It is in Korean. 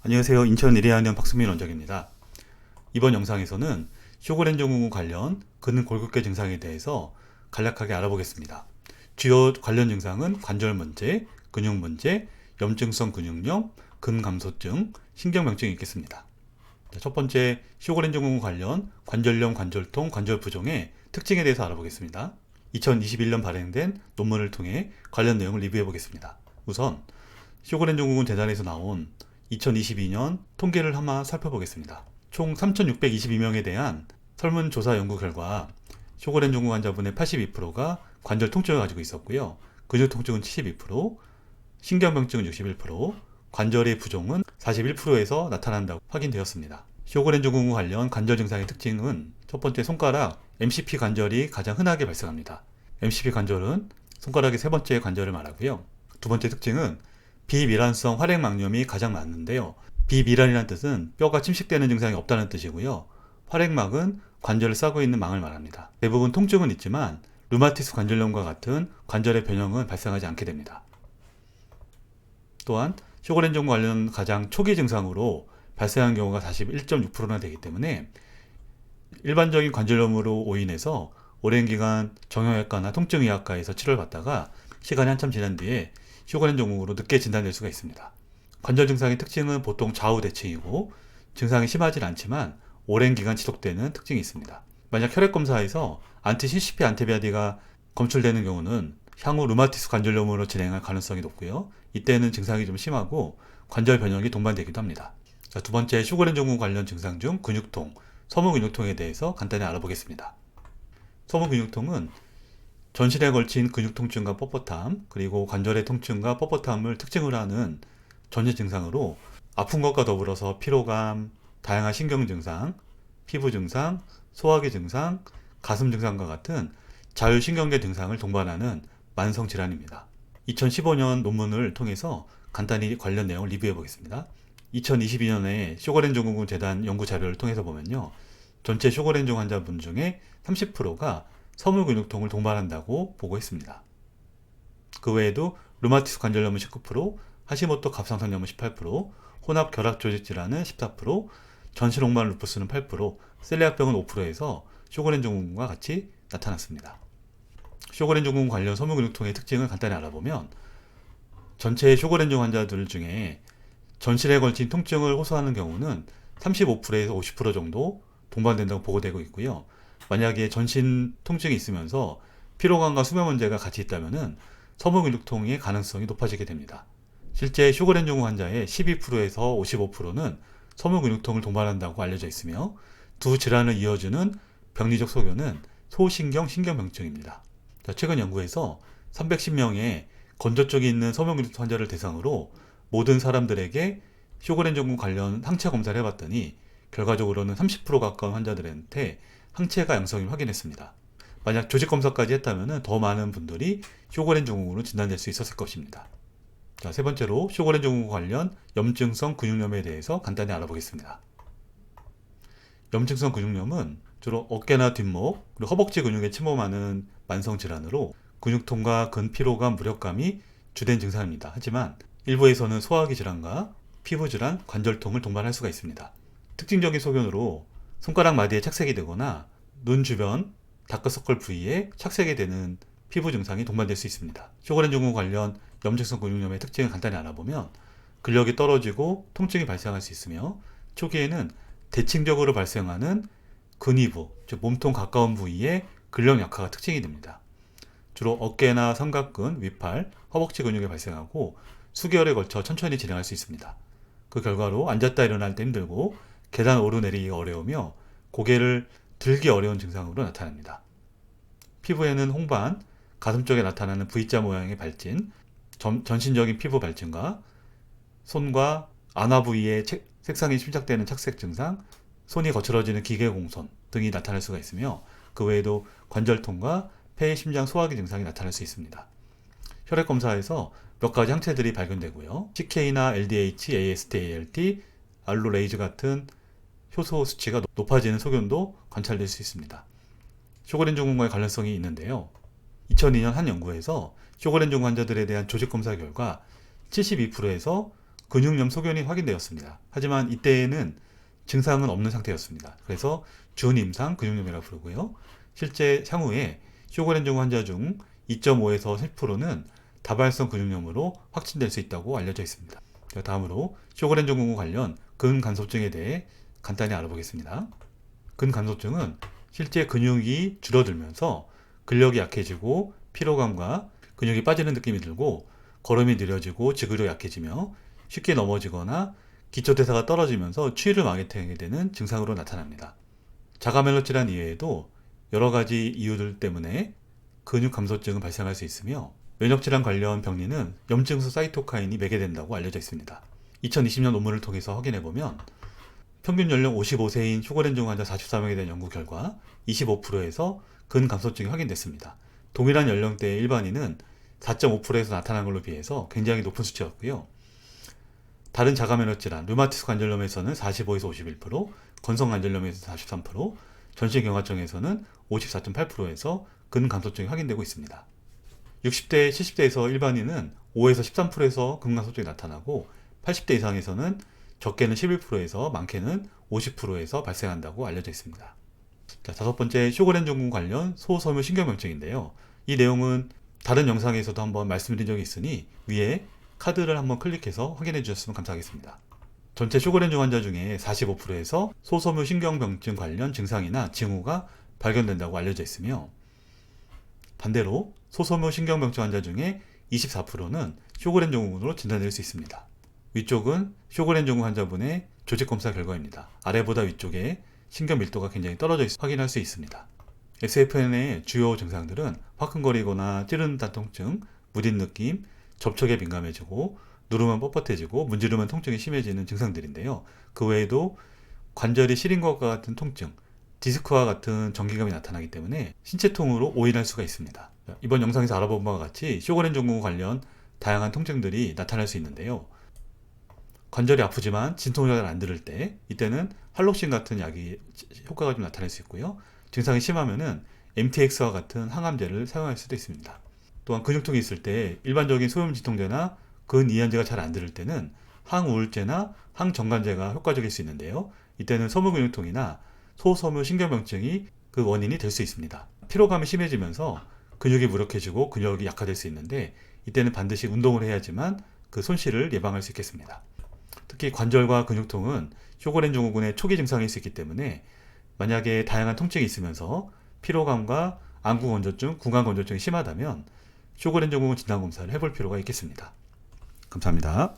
안녕하세요. 인천 이레아년 박수민 원장입니다. 이번 영상에서는 쇼그렌 증후군 관련 근근 골격계 증상에 대해서 간략하게 알아보겠습니다. 주요 관련 증상은 관절 문제, 근육 문제, 염증성 근육염, 근감소증, 신경병증이 있겠습니다. 첫 번째, 쇼그렌 증후군 관련 관절염, 관절통, 관절부종의 특징에 대해서 알아보겠습니다. 2021년 발행된 논문을 통해 관련 내용을 리뷰해 보겠습니다. 우선 쇼그렌 증후군 재단에서 나온 2022년 통계를 한번 살펴보겠습니다. 총 3,622명에 대한 설문조사 연구 결과 쇼그렌 증후군 환자분의 82%가 관절 통증을 가지고 있었고요. 근육 통증은 72%, 신경병증은 61%, 관절의 부종은 41%에서 나타난다고 확인되었습니다. 쇼그렌 증후군 관련 관절 증상의 특징은 첫 번째, 손가락 MCP 관절이 가장 흔하게 발생합니다. MCP 관절은 손가락의 세 번째 관절을 말하고요. 두 번째 특징은 비밀환성 활액막염이 가장 많은데요. 비밀환이라는 뜻은 뼈가 침식되는 증상이 없다는 뜻이고요. 활액막은 관절을 싸고 있는 망을 말합니다. 대부분 통증은 있지만 류마티스 관절염과 같은 관절의 변형은 발생하지 않게 됩니다. 또한 쇼그렌 증후군 관련 가장 초기 증상으로 발생한 경우가 41.6%나 되기 때문에 일반적인 관절염으로 오인해서 오랜 기간 정형외과나 통증의학과에서 치료를 받다가 시간이 한참 지난 뒤에 쇼그렌 증후군으로 늦게 진단될 수가 있습니다. 관절 증상의 특징은 보통 좌우 대칭이고 증상이 심하진 않지만 오랜 기간 지속되는 특징이 있습니다. 만약 혈액 검사에서 안티-CCP 안티바디가 검출되는 경우는 향후 류마티스 관절염으로 진행할 가능성이 높고요. 이때는 증상이 좀 심하고 관절 변형이 동반되기도 합니다. 두 번째, 쇼그렌 증후군 관련 증상 중 근육통, 서문근육통에 대해서 간단히 알아보겠습니다. 서문근육통은 전신에 걸친 근육 통증과 뻣뻣함, 그리고 관절의 통증과 뻣뻣함을 특징으로 하는 전신 증상으로 아픈 것과 더불어서 피로감, 다양한 신경 증상, 피부 증상, 소화기 증상, 가슴 증상과 같은 자율신경계 증상을 동반하는 만성 질환입니다. 2015년 논문을 통해서 간단히 관련 내용을 리뷰해 보겠습니다. 2022년에 쇼그렌 증후군 재단 연구 자료를 통해서 보면요. 전체 쇼그렌 증 환자분 중에 30%가 서문근육통을 동반한다고 보고했습니다. 그 외에도 류마티스 관절염은 19%, 하시모토 갑상선염은 18%, 혼합 결합조직 질환은 14%, 전신홍반 루푸스는 8%, 셀리악병은 5%에서 쇼그렌 증후군과 같이 나타났습니다. 쇼그렌 증후군 관련 서문근육통의 특징을 간단히 알아보면 전체 쇼그렌 증 환자들 중에 전신에 걸친 통증을 호소하는 경우는 35%에서 50% 정도 동반된다고 보고되고 있고요. 만약에 전신 통증이 있으면서 피로감과 수면 문제가 같이 있다면 서문근육통의 가능성이 높아지게 됩니다. 실제 쇼그렌 증후군 환자의 12%에서 55%는 서문근육통을 동반한다고 알려져 있으며 두 질환을 이어주는 병리적 소견은 소신경 신경병증입니다. 최근 연구에서 310명의 건조 쪽에 있는 서문근육통 환자를 대상으로 모든 사람들에게 쇼그렌 증후군 관련 항체 검사를 해봤더니 결과적으로는 30% 가까운 환자들한테 항체가 양성을 확인했습니다. 만약 조직 검사까지 했다면 더 많은 분들이 쇼그렌 증후군으로 진단될 수 있었을 것입니다. 자, 세 번째로 쇼그렌 증후군 관련 염증성 근육염에 대해서 간단히 알아보겠습니다. 염증성 근육염은 주로 어깨나 뒷목, 그리고 허벅지 근육에 침범하는 만성 질환으로 근육통과 근피로감, 무력감이 주된 증상입니다. 하지만 일부에서는 소화기 질환과 피부 질환, 관절통을 동반할 수가 있습니다. 특징적인 소견으로 손가락 마디에 착색이 되거나 눈 주변 다크서클 부위에 착색이 되는 피부 증상이 동반될 수 있습니다. 쇼그렌 증후군 관련 염증성 근육염의 특징을 간단히 알아보면 근력이 떨어지고 통증이 발생할 수 있으며 초기에는 대칭적으로 발생하는 근위부, 즉 몸통 가까운 부위에 근력 약화가 특징이 됩니다. 주로 어깨나 삼각근, 위팔, 허벅지 근육에 발생하고 수개월에 걸쳐 천천히 진행할 수 있습니다. 그 결과로 앉았다 일어날 때 힘들고 계단 오르내리기가 어려우며 고개를 들기 어려운 증상으로 나타납니다. 피부에는 홍반, 가슴 쪽에 나타나는 V자 모양의 발진, 전신적인 피부 발진과 손과 안아 부위에 색상이 침착되는 착색 증상, 손이 거칠어지는 기계공손 등이 나타날 수가 있으며 그 외에도 관절통과 폐, 심장, 소화기 증상이 나타날 수 있습니다. 혈액 검사에서 몇 가지 항체들이 발견되고요. CK나 LDH, AST, ALT, 알로레이즈 같은 효소 수치가 높아지는 소견도 관찰될 수 있습니다. 쇼그렌 증후군과의 관련성이 있는데요. 2002년 한 연구에서 쇼그렌 증후군 환자들에 대한 조직 검사 결과 72%에서 근육염 소견이 확인되었습니다. 하지만 이때에는 증상은 없는 상태였습니다. 그래서 준임상 근육염이라고 부르고요. 실제 향후에 쇼그렌 증후 환자 중 2.5에서 10%는 다발성 근육염으로 확진될 수 있다고 알려져 있습니다. 다음으로 쇼그렌 증후 관련 근간소증에 대해 간단히 알아보겠습니다. 근간소증은 실제 근육이 줄어들면서 근력이 약해지고 피로감과 근육이 빠지는 느낌이 들고 걸음이 느려지고 지그력 약해지며 쉽게 넘어지거나 기초대사가 떨어지면서 추위를 많게 되는 증상으로 나타납니다. 자가면역 질환 이외에도 여러 가지 이유들 때문에 근육 감소증은 발생할 수 있으며 면역질환 관련 병리는 염증수 사이토카인이 매개된다고 알려져 있습니다. 2020년 논문을 통해서 확인해보면 평균 연령 55세인 쇼그렌 증후 환자 44명에 대한 연구 결과 25%에서 근감소증이 확인됐습니다. 동일한 연령대의 일반인은 4.5%에서 나타난 걸로 비해서 굉장히 높은 수치였고요. 다른 자가면역 질환, 류마티스 관절염에서는 45에서 51%, 건성관절염에서 43%, 전신경화증에서는 54.8%에서 근감소증이 확인되고 있습니다. 60대, 70대에서 일반인은 5에서 13%에서 근감소증이 나타나고 80대 이상에서는 적게는 11%에서 많게는 50%에서 발생한다고 알려져 있습니다. 자, 다섯 번째 쇼그렌 증후 관련 소섬유 신경병증인데요. 이 내용은 다른 영상에서도 한번 말씀드린 적이 있으니 위에 카드를 한번 클릭해서 확인해 주셨으면 감사하겠습니다. 전체 쇼그렌 증후 환자 중에 45%에서 소섬유 신경병증 관련 증상이나 징후가 발견된다고 알려져 있으며 반대로 소섬유 신경병증 환자 중에 24%는 쇼그렌 증후군으로 진단될 수 있습니다. 위쪽은 쇼그렌 증후 환자분의 조직검사 결과입니다. 아래보다 위쪽에 신경 밀도가 굉장히 떨어져 있어 확인할 수 있습니다. SFN의 주요 증상들은 화끈거리거나 찌르는 듯한 통증, 무딘 느낌, 접촉에 민감해지고 누르면 뻣뻣해지고 문지르면 통증이 심해지는 증상들인데요. 그 외에도 관절이 시린 것과 같은 통증, 디스크와 같은 전기감이 나타나기 때문에 신체통으로 오인할 수가 있습니다. 이번 영상에서 알아본 바와 같이 쇼그렌 증후 관련 다양한 통증들이 나타날 수 있는데요. 관절이 아프지만 진통이 잘 안 들을 때 이때는 할록신 같은 약이 효과가 좀 나타날 수 있고요. 증상이 심하면은 MTX와 같은 항암제를 사용할 수도 있습니다. 또한 근육통이 있을 때 일반적인 소염 진통제나 근이완제가 잘 안 들을 때는 항우울제나 항정관제가 효과적일 수 있는데요. 이때는 섬유근육통이나 소섬유 신경병증이 그 원인이 될 수 있습니다. 피로감이 심해지면서 근육이 무력해지고 근력이 약화될 수 있는데 이때는 반드시 운동을 해야지만 그 손실을 예방할 수 있겠습니다. 특히 관절과 근육통은 쇼그렌 증후군의 초기 증상일 수 있기 때문에 만약에 다양한 통증이 있으면서 피로감과 안구건조증, 구강건조증이 심하다면 쇼그렌 증후군 진단검사를 해볼 필요가 있겠습니다. 감사합니다.